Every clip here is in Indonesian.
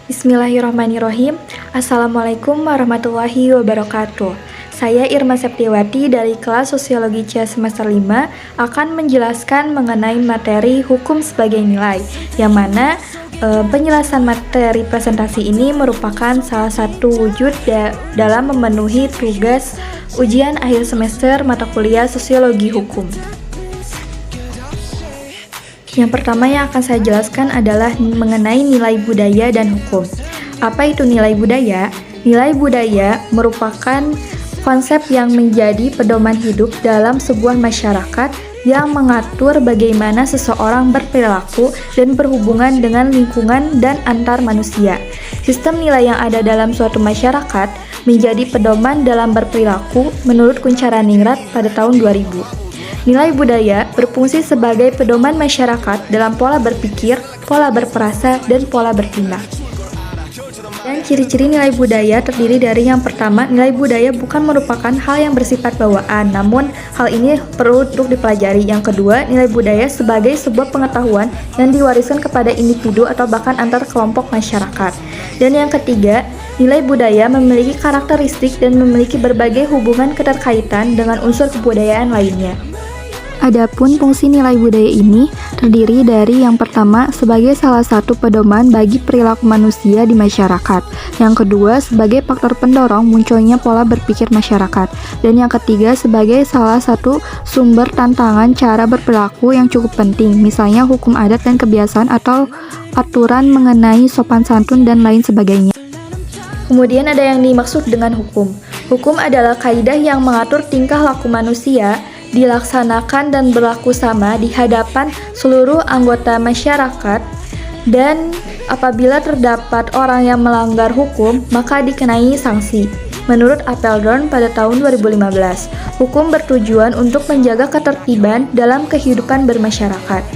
Bismillahirrahmanirrahim. Assalamualaikum warahmatullahi wabarakatuh. Saya Irma Septiwati dari kelas Sosiologi C semester 5 akan menjelaskan mengenai materi hukum sebagai nilai, yang mana penjelasan materi presentasi ini merupakan salah satu wujud dalam memenuhi tugas ujian akhir semester mata kuliah Sosiologi Hukum. Yang pertama yang akan saya jelaskan adalah mengenai nilai budaya dan hukum. Apa itu nilai budaya? Nilai budaya merupakan konsep yang menjadi pedoman hidup dalam sebuah masyarakat yang mengatur bagaimana seseorang berperilaku dan berhubungan dengan lingkungan dan antar manusia. Sistem nilai yang ada dalam suatu masyarakat menjadi pedoman dalam berperilaku menurut Kuncharaningrat pada tahun 2000. Nilai budaya berfungsi sebagai pedoman masyarakat dalam pola berpikir, pola berperasa, dan pola bertindak. Dan ciri-ciri nilai budaya terdiri dari yang pertama, nilai budaya bukan merupakan hal yang bersifat bawaan, namun hal ini perlu untuk dipelajari. Yang kedua, nilai budaya sebagai sebuah pengetahuan yang diwariskan kepada individu atau bahkan antar kelompok masyarakat. Dan yang ketiga, nilai budaya memiliki karakteristik dan memiliki berbagai hubungan keterkaitan dengan unsur kebudayaan lainnya. Adapun fungsi nilai budaya ini terdiri dari yang pertama sebagai salah satu pedoman bagi perilaku manusia di masyarakat, yang kedua sebagai faktor pendorong munculnya pola berpikir masyarakat, dan yang ketiga sebagai salah satu sumber tantangan cara berperilaku yang cukup penting, misalnya hukum adat dan kebiasaan atau aturan mengenai sopan santun dan lain sebagainya. Kemudian ada yang dimaksud dengan hukum. Hukum adalah kaidah yang mengatur tingkah laku manusia, dilaksanakan dan berlaku sama di hadapan seluruh anggota masyarakat, dan apabila terdapat orang yang melanggar hukum maka dikenai sanksi. Menurut Apeldoorn pada tahun 2015, hukum bertujuan untuk menjaga ketertiban dalam kehidupan bermasyarakat.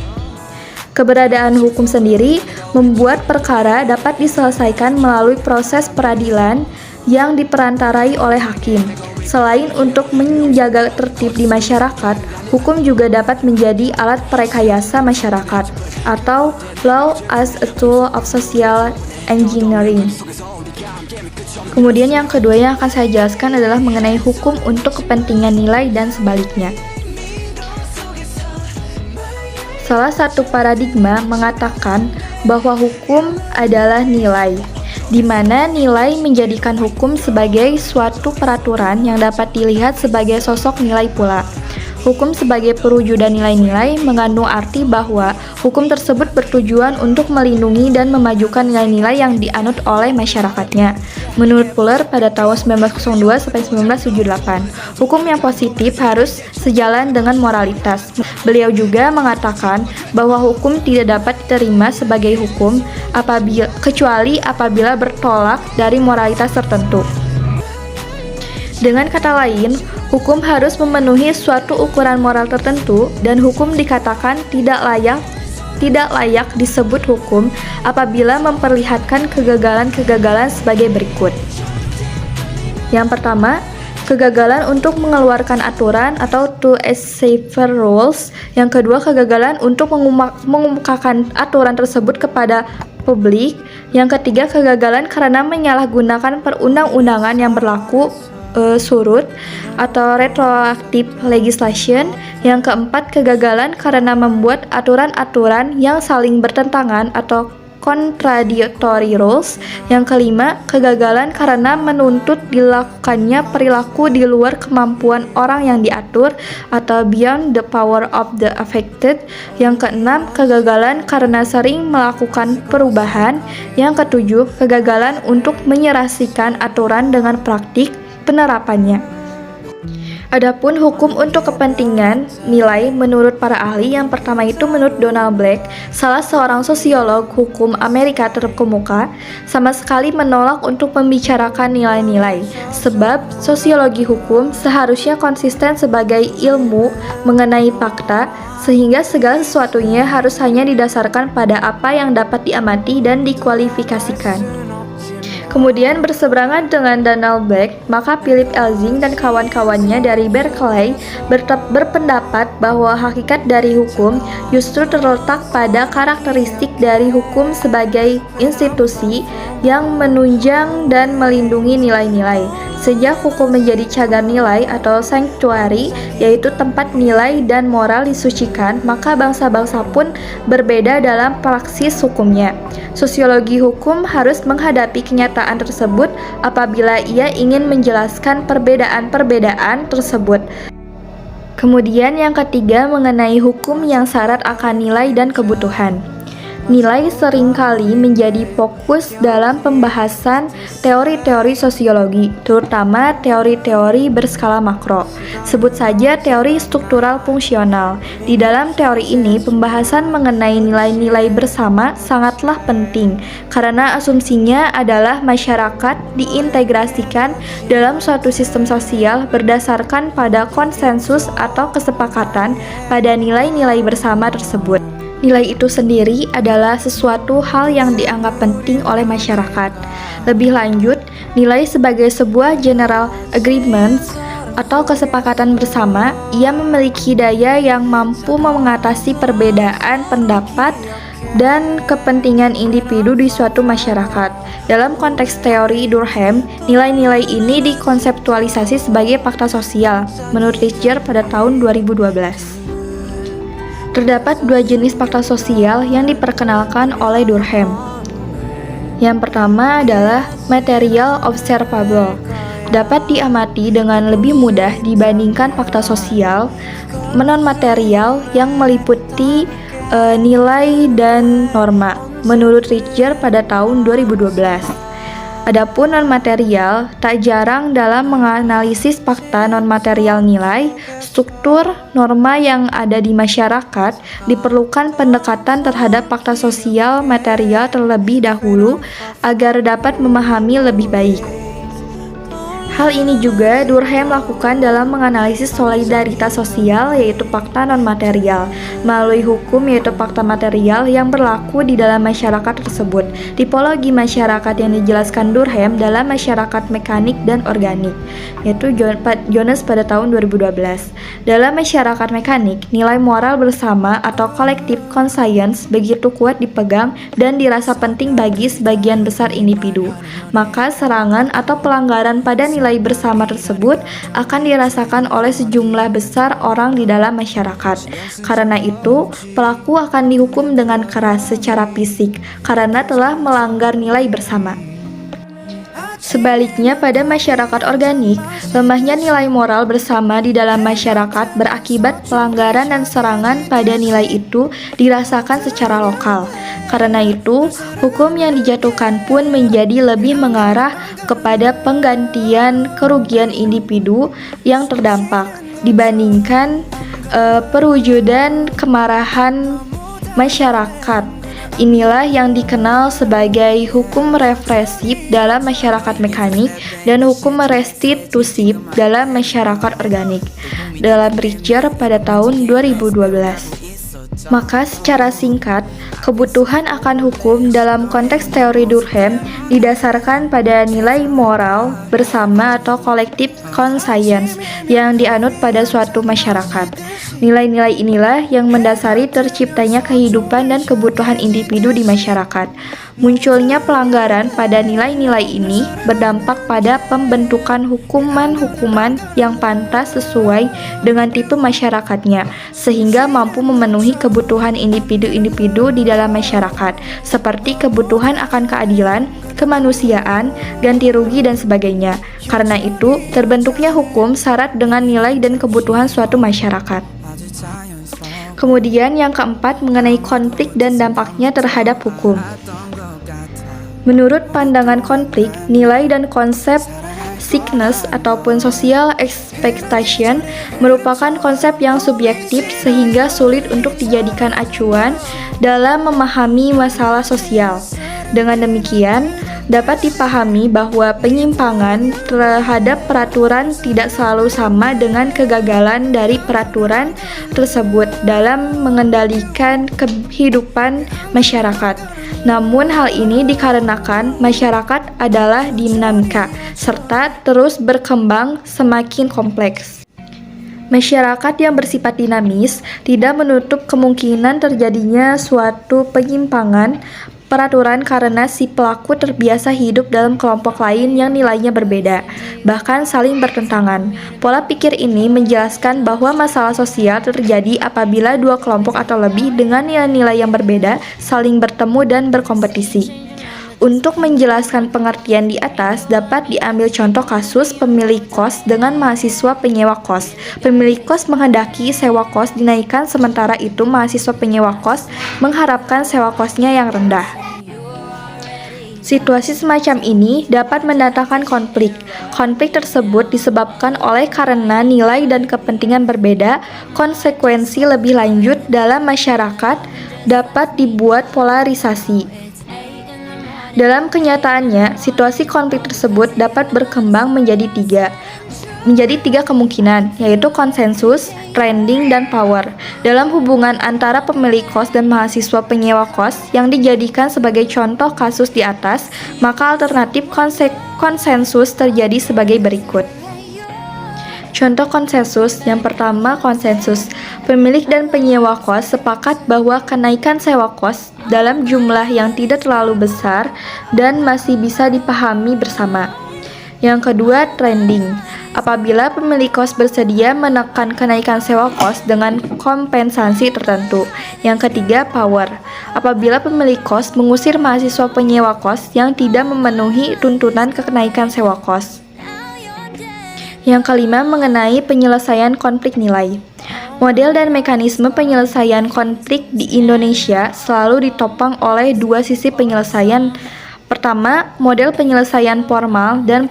Keberadaan hukum sendiri membuat perkara dapat diselesaikan melalui proses peradilan yang diperantarai oleh hakim. Selain untuk menjaga tertib di masyarakat, hukum juga dapat menjadi alat perekayasa masyarakat atau law as a tool of social engineering. Kemudian yang kedua yang akan saya jelaskan adalah mengenai hukum untuk kepentingan nilai dan sebaliknya. Salah satu paradigma mengatakan bahwa hukum adalah nilai, di mana nilai menjadikan hukum sebagai suatu peraturan yang dapat dilihat sebagai sosok nilai pula. Hukum sebagai perwujudan nilai-nilai mengandung arti bahwa hukum tersebut bertujuan untuk melindungi dan memajukan nilai-nilai yang dianut oleh masyarakatnya. Menurut Fuller pada tahun 1902-1978, hukum yang positif harus sejalan dengan moralitas. Beliau juga mengatakan bahwa hukum tidak dapat diterima sebagai hukum kecuali apabila bertolak dari moralitas tertentu. Dengan kata lain, hukum harus memenuhi suatu ukuran moral tertentu, dan hukum dikatakan tidak layak disebut hukum apabila memperlihatkan kegagalan-kegagalan sebagai berikut. Yang pertama, kegagalan untuk mengeluarkan aturan atau to safer rules. Yang kedua, kegagalan untuk mengemukakan aturan tersebut kepada publik. Yang ketiga, kegagalan karena menyalahgunakan perundang-undangan yang berlaku surut atau retroactive legislation. Yang keempat, kegagalan karena membuat aturan-aturan yang saling bertentangan atau contradictory rules. Yang kelima, kegagalan karena menuntut dilakukannya perilaku di luar kemampuan orang yang diatur atau beyond the power of the affected. Yang keenam, kegagalan karena sering melakukan perubahan. Yang ketujuh, kegagalan untuk menyerasikan aturan dengan praktik penerapannya. Adapun hukum untuk kepentingan nilai menurut para ahli, yang pertama itu menurut Donald Black, salah seorang sosiolog hukum Amerika terkemuka, sama sekali menolak untuk membicarakan nilai-nilai, sebab sosiologi hukum seharusnya konsisten sebagai ilmu mengenai fakta, sehingga segala sesuatunya harus hanya didasarkan pada apa yang dapat diamati dan dikualifikasikan. Kemudian berseberangan dengan Donald Beck, maka Philip Elzing dan kawan-kawannya dari Berkeley berpendapat bahwa hakikat dari hukum justru terletak pada karakteristik dari hukum sebagai institusi yang menunjang dan melindungi nilai-nilai. Sejak hukum menjadi cagar nilai atau sanctuary, yaitu tempat nilai dan moral disucikan, maka bangsa-bangsa pun berbeda dalam praksis hukumnya. Sosiologi hukum harus menghadapi kenyataan tersebut apabila ia ingin menjelaskan perbedaan-perbedaan tersebut. Kemudian yang ketiga mengenai hukum yang syarat akan nilai dan kebutuhan. Nilai seringkali menjadi fokus dalam pembahasan teori-teori sosiologi, terutama teori-teori berskala makro. Sebut saja teori struktural fungsional. Di dalam teori ini, pembahasan mengenai nilai-nilai bersama sangatlah penting, karena asumsinya adalah masyarakat diintegrasikan dalam suatu sistem sosial berdasarkan pada konsensus atau kesepakatan pada nilai-nilai bersama tersebut. Nilai itu sendiri adalah sesuatu hal yang dianggap penting oleh masyarakat. Lebih lanjut, nilai sebagai sebuah general agreements atau kesepakatan bersama, ia memiliki daya yang mampu mengatasi perbedaan pendapat dan kepentingan individu di suatu masyarakat. Dalam konteks teori Durkheim, nilai-nilai ini dikonseptualisasi sebagai fakta sosial, menurut Richter pada tahun 2012. Terdapat dua jenis fakta sosial yang diperkenalkan oleh Durkheim. Yang pertama adalah material observable, dapat diamati dengan lebih mudah dibandingkan fakta sosial non-material yang meliputi nilai dan norma, menurut Richter pada tahun 2012. Adapun non-material, tak jarang dalam menganalisis fakta non-material nilai, struktur, norma yang ada di masyarakat, diperlukan pendekatan terhadap fakta sosial material terlebih dahulu agar dapat memahami lebih baik. Hal ini juga Durkheim lakukan dalam menganalisis solidaritas sosial, yaitu fakta non-material, melalui hukum, yaitu fakta material yang berlaku di dalam masyarakat tersebut. Tipologi masyarakat yang dijelaskan Durkheim dalam masyarakat mekanik dan organik, yaitu Jones pada tahun 2012. Dalam masyarakat mekanik, nilai moral bersama atau collective conscience begitu kuat dipegang dan dirasa penting bagi sebagian besar individu. Maka serangan atau pelanggaran pada nilai bersama tersebut akan dirasakan oleh sejumlah besar orang di dalam masyarakat. Karena itu, pelaku akan dihukum dengan keras secara fisik karena telah melanggar nilai bersama. Sebaliknya, pada masyarakat organik, lemahnya nilai moral bersama di dalam masyarakat berakibat pelanggaran dan serangan pada nilai itu dirasakan secara lokal. Karena itu, hukum yang dijatuhkan pun menjadi lebih mengarah kepada penggantian kerugian individu yang terdampak dibandingkan perwujudan kemarahan masyarakat. Inilah yang dikenal sebagai hukum represif dalam masyarakat mekanik dan hukum restitusif dalam masyarakat organik, dalam Richter pada tahun 2012. Maka secara singkat, kebutuhan akan hukum dalam konteks teori Durkheim didasarkan pada nilai moral bersama atau collective conscience yang dianut pada suatu masyarakat. Nilai-nilai inilah yang mendasari terciptanya kehidupan dan kebutuhan individu di masyarakat. Munculnya pelanggaran pada nilai-nilai ini berdampak pada pembentukan hukuman-hukuman yang pantas sesuai dengan tipe masyarakatnya, sehingga mampu memenuhi kebutuhan individu-individu di dalam masyarakat, seperti kebutuhan akan keadilan, kemanusiaan, ganti rugi, dan sebagainya. Karena itu, terbentuknya hukum syarat dengan nilai dan kebutuhan suatu masyarakat. Kemudian yang keempat mengenai konflik dan dampaknya terhadap hukum. Menurut pandangan konflik, nilai dan konsep sickness ataupun social expectation merupakan konsep yang subjektif sehingga sulit untuk dijadikan acuan dalam memahami masalah sosial. Dengan demikian, dapat dipahami bahwa penyimpangan terhadap peraturan tidak selalu sama dengan kegagalan dari peraturan tersebut dalam mengendalikan kehidupan masyarakat. Namun hal ini dikarenakan masyarakat adalah dinamika serta terus berkembang semakin kompleks. Masyarakat yang bersifat dinamis tidak menutup kemungkinan terjadinya suatu penyimpangan peraturan karena si pelaku terbiasa hidup dalam kelompok lain yang nilainya berbeda, bahkan saling bertentangan. Pola pikir ini menjelaskan bahwa masalah sosial terjadi apabila dua kelompok atau lebih dengan nilai-nilai yang berbeda saling bertemu dan berkompetisi. Untuk menjelaskan pengertian di atas, dapat diambil contoh kasus pemilik kos dengan mahasiswa penyewa kos. Pemilik kos menghendaki sewa kos dinaikkan, sementara itu mahasiswa penyewa kos mengharapkan sewa kosnya yang rendah. Situasi semacam ini dapat mendatangkan konflik. Konflik tersebut disebabkan oleh karena nilai dan kepentingan berbeda. Konsekuensi lebih lanjut dalam masyarakat dapat dibuat polarisasi. Dalam kenyataannya, situasi konflik tersebut dapat berkembang menjadi tiga kemungkinan, yaitu konsensus, trending, dan power. Dalam hubungan antara pemilik kos dan mahasiswa penyewa kos yang dijadikan sebagai contoh kasus di atas, maka alternatif konsensus terjadi sebagai berikut. Contoh konsensus, yang pertama konsensus. Pemilik dan penyewa kos sepakat bahwa kenaikan sewa kos dalam jumlah yang tidak terlalu besar dan masih bisa dipahami bersama. Yang kedua, trending. Apabila pemilik kos bersedia menekan kenaikan sewa kos dengan kompensasi tertentu. Yang ketiga, power. Apabila pemilik kos mengusir mahasiswa penyewa kos yang tidak memenuhi tuntutan kenaikan sewa kos. Yang kelima, mengenai penyelesaian konflik nilai. Model dan mekanisme penyelesaian konflik di Indonesia selalu ditopang oleh dua sisi penyelesaian. Pertama, model penyelesaian formal dan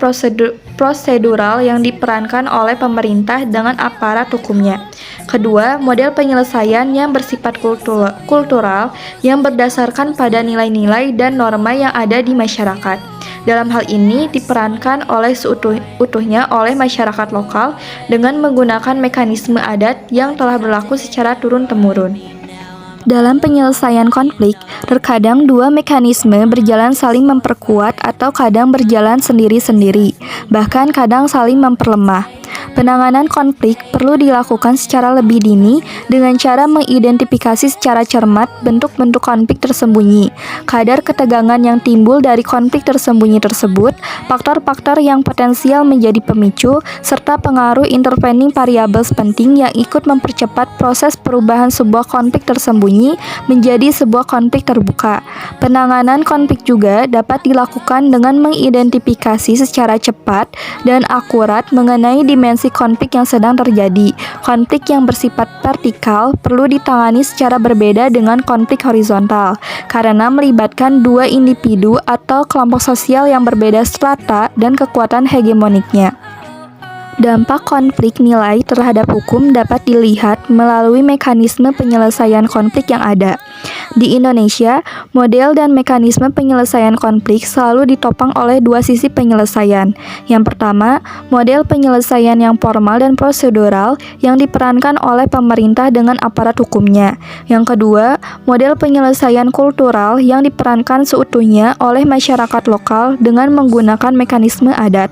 prosedural yang diperankan oleh pemerintah dengan aparat hukumnya. Kedua, model penyelesaian yang bersifat kultural yang berdasarkan pada nilai-nilai dan norma yang ada di masyarakat. Dalam hal ini diperankan oleh seutuhnya oleh masyarakat lokal dengan menggunakan mekanisme adat yang telah berlaku secara turun-temurun. Dalam penyelesaian konflik, terkadang dua mekanisme berjalan saling memperkuat atau kadang berjalan sendiri-sendiri, bahkan kadang saling memperlemah. Penanganan konflik perlu dilakukan secara lebih dini dengan cara mengidentifikasi secara cermat bentuk-bentuk konflik tersembunyi, kadar ketegangan yang timbul dari konflik tersembunyi tersebut, faktor-faktor yang potensial menjadi pemicu, serta pengaruh intervening variabel penting yang ikut mempercepat proses perubahan sebuah konflik tersembunyi menjadi sebuah konflik terbuka. Penanganan konflik juga dapat dilakukan dengan mengidentifikasi secara cepat dan akurat mengenai dimensi konflik yang sedang terjadi. Konflik yang bersifat vertikal perlu ditangani secara berbeda dengan konflik horizontal, karena melibatkan dua individu atau kelompok sosial yang berbeda strata dan kekuatan hegemoniknya. Dampak konflik nilai terhadap hukum dapat dilihat melalui mekanisme penyelesaian konflik yang ada. Di Indonesia, model dan mekanisme penyelesaian konflik selalu ditopang oleh dua sisi penyelesaian. Yang pertama, model penyelesaian yang formal dan prosedural yang diperankan oleh pemerintah dengan aparat hukumnya. Yang kedua, model penyelesaian kultural yang diperankan seutuhnya oleh masyarakat lokal dengan menggunakan mekanisme adat.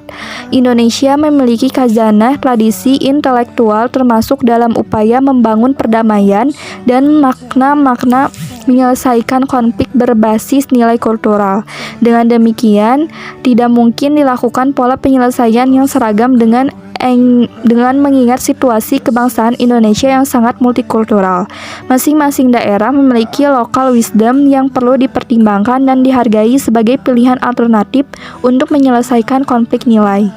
Indonesia memiliki khazanah tradisi intelektual termasuk dalam upaya membangun perdamaian dan makna-makna menyelesaikan konflik berbasis nilai kultural. Dengan demikian, tidak mungkin dilakukan pola penyelesaian yang seragam dengan mengingat situasi kebangsaan Indonesia yang sangat multikultural. Masing-masing daerah memiliki local wisdom yang perlu dipertimbangkan dan dihargai sebagai pilihan alternatif untuk menyelesaikan konflik nilai.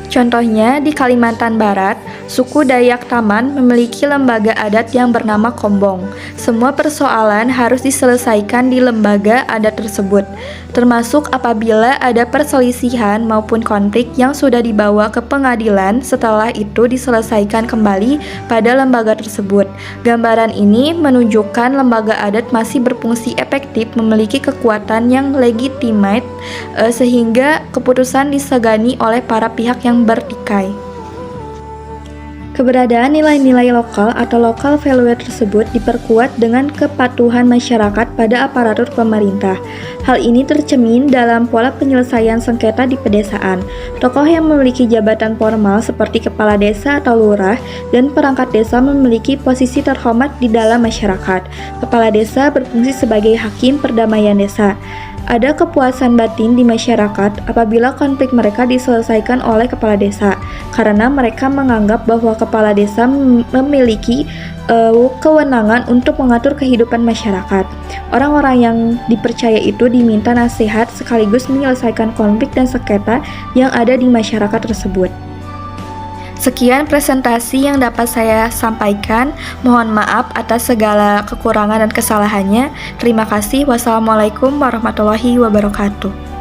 Contohnya, di Kalimantan Barat, suku Dayak Taman memiliki lembaga adat yang bernama Kombong. Semua persoalan harus diselesaikan di lembaga adat tersebut, termasuk apabila ada perselisihan maupun konflik yang sudah dibawa ke pengadilan, setelah itu diselesaikan kembali pada lembaga tersebut. Gambaran ini menunjukkan lembaga adat masih berfungsi efektif, memiliki kekuatan yang legitimate, sehingga keputusan disegani oleh para pihak yang bertikai. Keberadaan nilai-nilai lokal atau local value tersebut diperkuat dengan kepatuhan masyarakat pada aparatur pemerintah. Hal ini tercermin dalam pola penyelesaian sengketa di pedesaan. Tokoh yang memiliki jabatan formal seperti kepala desa atau lurah dan perangkat desa memiliki posisi terhormat di dalam masyarakat. Kepala desa berfungsi sebagai hakim perdamaian desa. Ada kepuasan batin di masyarakat apabila konflik mereka diselesaikan oleh kepala desa, karena mereka menganggap bahwa kepala desa memiliki kewenangan untuk mengatur kehidupan masyarakat. Orang-orang yang dipercaya itu diminta nasihat sekaligus menyelesaikan konflik dan sengketa yang ada di masyarakat tersebut. Sekian presentasi yang dapat saya sampaikan. Mohon maaf atas segala kekurangan dan kesalahannya. Terima kasih. Wassalamualaikum warahmatullahi wabarakatuh.